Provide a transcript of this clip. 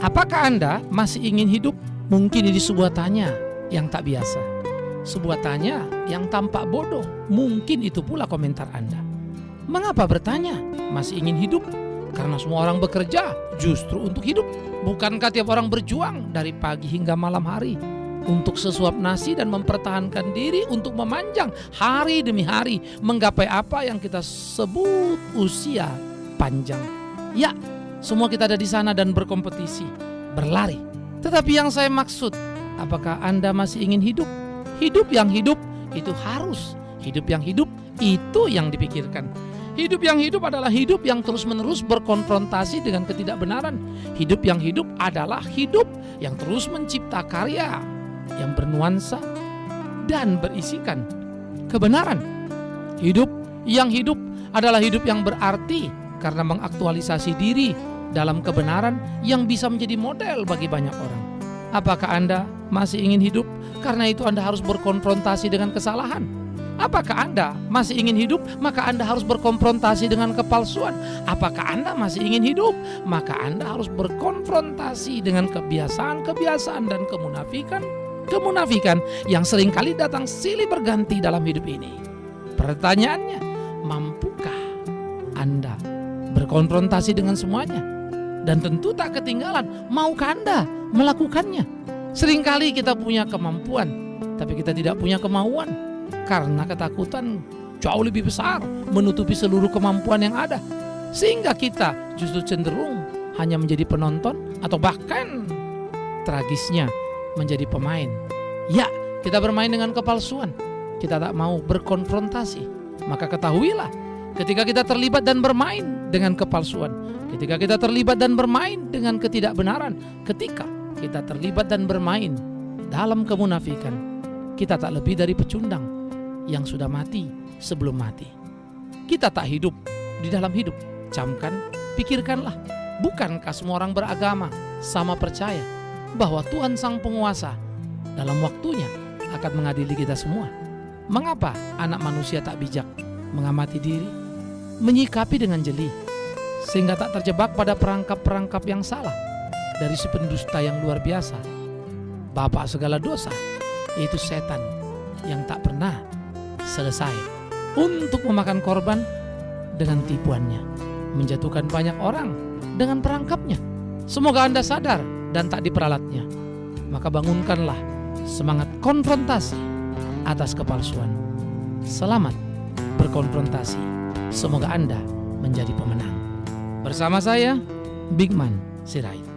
Apakah Anda masih ingin hidup? Mungkin ini sebuah tanya yang tak biasa, sebuah tanya yang tampak bodoh. Mungkin itu pula komentar Anda. Mengapa bertanya? Masih ingin hidup? Karena semua orang bekerja justru untuk hidup. Bukankah tiap orang berjuang dari pagi hingga malam hari untuk sesuap nasi dan mempertahankan diri untuk memanjang hari demi hari menggapai apa yang kita sebut usia panjang? Ya, semua kita ada di sana dan berkompetisi, berlari. Tetapi yang saya maksud, apakah Anda masih ingin hidup? Hidup yang hidup itu harus. Hidup yang hidup itu yang dipikirkan. Hidup yang hidup adalah hidup yang terus-menerus berkonfrontasi dengan ketidakbenaran. Hidup yang hidup adalah hidup yang terus mencipta karya yang bernuansa dan berisikan kebenaran. Hidup yang hidup adalah hidup yang berarti karena mengaktualisasi diri dalam kebenaran yang bisa menjadi model bagi banyak orang. Apakah Anda masih ingin hidup? Karena itu Anda harus berkonfrontasi dengan kesalahan. Apakah Anda masih ingin hidup? Maka Anda harus berkonfrontasi dengan kepalsuan. Apakah Anda masih ingin hidup? Maka Anda harus berkonfrontasi dengan kebiasaan-kebiasaan dan kemunafikan yang seringkali datang silih berganti dalam hidup ini. Pertanyaannya, mampukah Anda berkonfrontasi dengan semuanya? Dan tentu tak ketinggalan, maukah Anda melakukannya? Seringkali kita punya kemampuan, tapi kita tidak punya kemauan. Karena ketakutan jauh lebih besar menutupi seluruh kemampuan yang ada. Sehingga kita justru cenderung hanya menjadi penonton atau bahkan tragisnya menjadi pemain. Ya, kita bermain dengan kepalsuan. Kita tak mau berkonfrontasi. Maka ketahuilah, ketika kita terlibat dan bermain dengan kepalsuan, ketika kita terlibat dan bermain dengan ketidakbenaran, ketika kita terlibat dan bermain dalam kemunafikan, kita tak lebih dari pecundang yang sudah mati sebelum mati. Kita tak hidup di dalam hidup. Camkan, pikirkanlah, bukankah semua orang beragama sama percaya bahwa Tuhan Sang Penguasa dalam waktunya akan mengadili kita semua? Mengapa anak manusia tak bijak mengamati diri, menyikapi dengan jeli, sehingga tak terjebak pada perangkap-perangkap yang salah dari si pendusta yang luar biasa, bapak segala dosa, yaitu setan yang tak pernah selesai untuk memakan korban dengan tipuannya, menjatuhkan banyak orang dengan perangkapnya. Semoga Anda sadar dan tak diperalatnya. Maka bangunkanlah semangat konfrontasi atas kepalsuan. Selamat berkonfrontasi. Semoga Anda menjadi pemenang. Bersama saya, Bigman Sirait.